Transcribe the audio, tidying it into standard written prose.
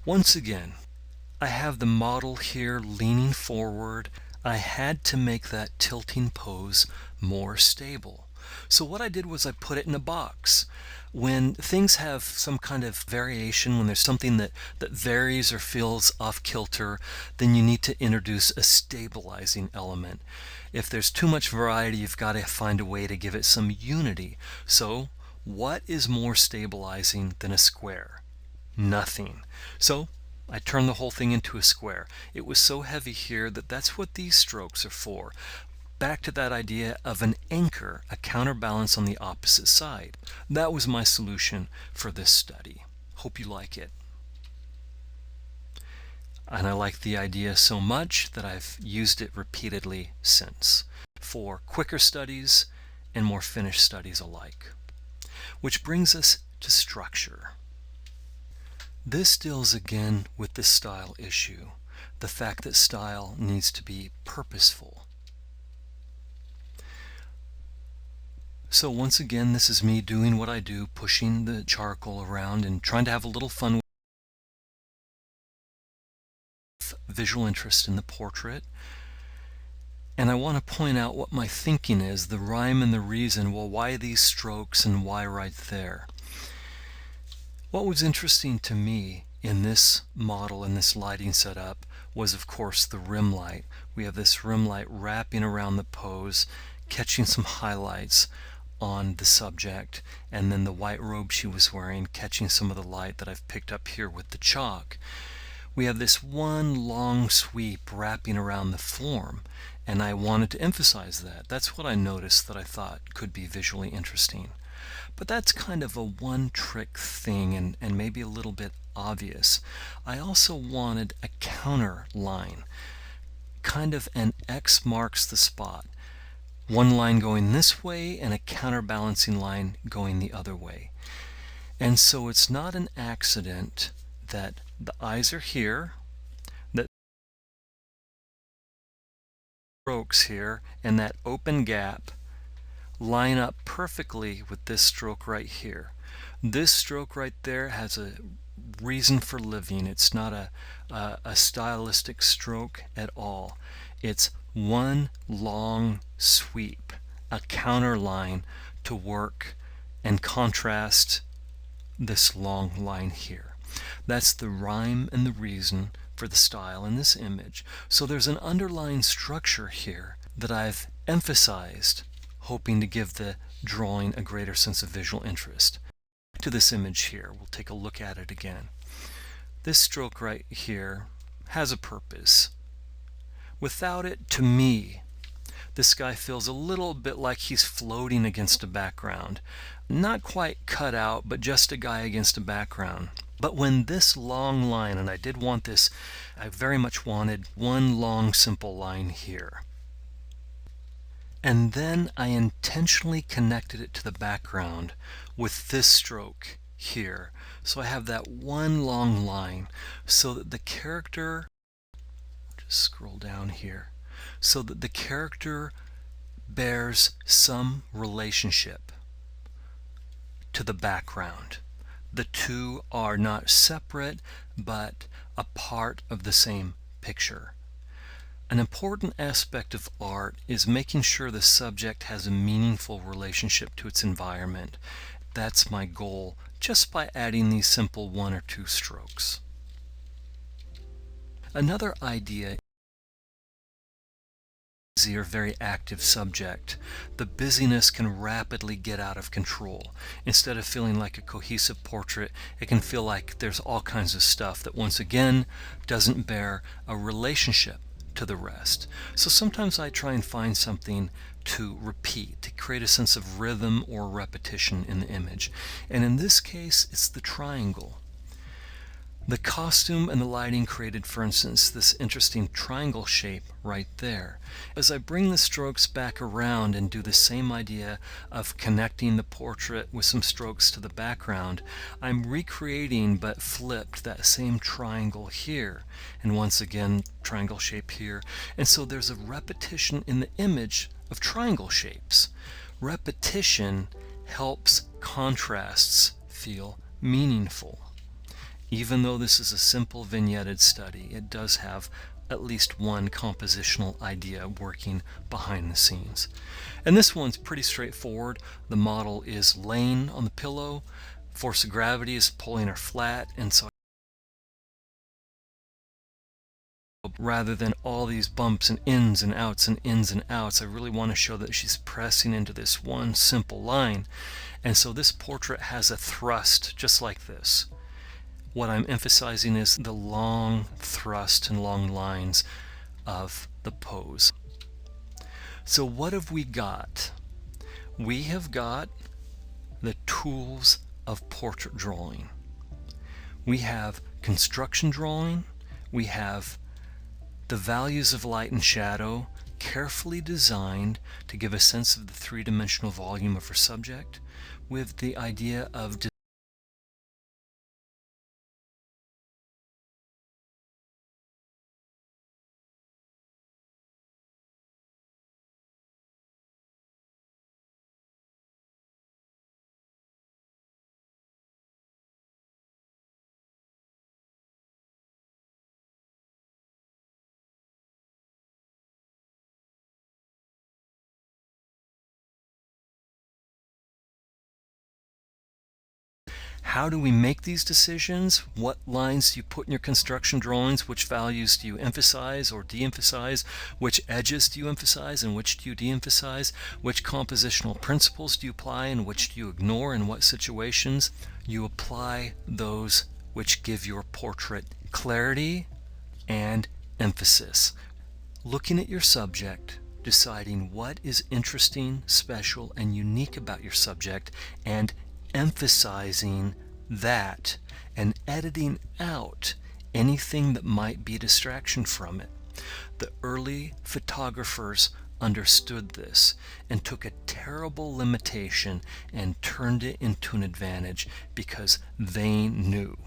Once again, I have the model here leaning forward. I had to make that tilting pose more stable. So what I did was I put it in a box. When things have some kind of variation, when there's something that varies or feels off kilter, then you need to introduce a stabilizing element. If there's too much variety, you've got to find a way to give it some unity. So what is more stabilizing than a square? Nothing. So I turned the whole thing into a square. It was so heavy here that that's what these strokes are for. Back to that idea of an anchor, a counterbalance on the opposite side. That was my solution for this study. Hope you like it. And I like the idea so much that I've used it repeatedly since, for quicker studies and more finished studies alike. Which brings us to structure. This deals again with the style issue, the fact that style needs to be purposeful. So once again, this is me doing what I do, pushing the charcoal around and trying to have a little fun with visual interest in the portrait. And I want to point out what my thinking is, the rhyme and the reason. Well, why these strokes and why right there? What was interesting to me in this model, in this lighting setup, was of course the rim light. We have this rim light wrapping around the pose, catching some highlights on the subject, and then the white robe she was wearing catching some of the light that I've picked up here with the chalk. We have this one long sweep wrapping around the form, and I wanted to emphasize that. That's what I noticed that I thought could be visually interesting. But that's kind of a one-trick thing and maybe a little bit obvious. I also wanted a counter line, kind of an X marks the spot. One line going this way and a counterbalancing line going the other way. And so it's not an accident that the eyes are here, that strokes here, and that open gap line up perfectly with this stroke right here. This stroke right there has a reason for living. It's not a stylistic stroke at all. It's one long sweep, a counter line to work and contrast this long line here. That's the rhyme and the reason for the style in this image. So there's an underlying structure here that I've emphasized, hoping to give the drawing a greater sense of visual interest. To this image here, we'll take a look at it again. This stroke right here has a purpose. Without it, to me, this guy feels a little bit like he's floating against a background. Not quite cut out, but just a guy against a background. But when this long line, and I did want this, I very much wanted one long simple line here. And then I intentionally connected it to the background with this stroke here. So I have that one long line so that the character, just scroll down here, so that the character bears some relationship to the background. The two are not separate, but a part of the same picture. An important aspect of art is making sure the subject has a meaningful relationship to its environment. That's my goal, just by adding these simple one or two strokes. Another idea is your very active subject. The busyness can rapidly get out of control. Instead of feeling like a cohesive portrait, it can feel like there's all kinds of stuff that once again doesn't bear a relationship to the rest. So sometimes I try and find something to repeat, to create a sense of rhythm or repetition in the image. And in this case, it's the triangle. The costume and the lighting created, for instance, this interesting triangle shape right there. As I bring the strokes back around and do the same idea of connecting the portrait with some strokes to the background, I'm recreating but flipped that same triangle here. And once again, triangle shape here. And so there's a repetition in the image of triangle shapes. Repetition helps contrasts feel meaningful. Even though this is a simple vignetted study, it does have at least one compositional idea working behind the scenes. And this one's pretty straightforward. The model is laying on the pillow, force of gravity is pulling her flat, and so rather than all these bumps and ins and outs and ins and outs, I really want to show that she's pressing into this one simple line. And so this portrait has a thrust just like this. What I'm emphasizing is the long thrust and long lines of the pose. So what have we got? We have got the tools of portrait drawing. We have construction drawing. We have the values of light and shadow carefully designed to give a sense of the three-dimensional volume of her subject, with the idea of how do we make these decisions? What lines do you put in your construction drawings? Which values do you emphasize or de-emphasize? Which edges do you emphasize and which do you de-emphasize? Which compositional principles do you apply and which do you ignore? In what situations? You apply those which give your portrait clarity and emphasis. Looking at your subject, deciding what is interesting, special, and unique about your subject, and emphasizing that and editing out anything that might be a distraction from it. The early photographers understood this and took a terrible limitation and turned it into an advantage because they knew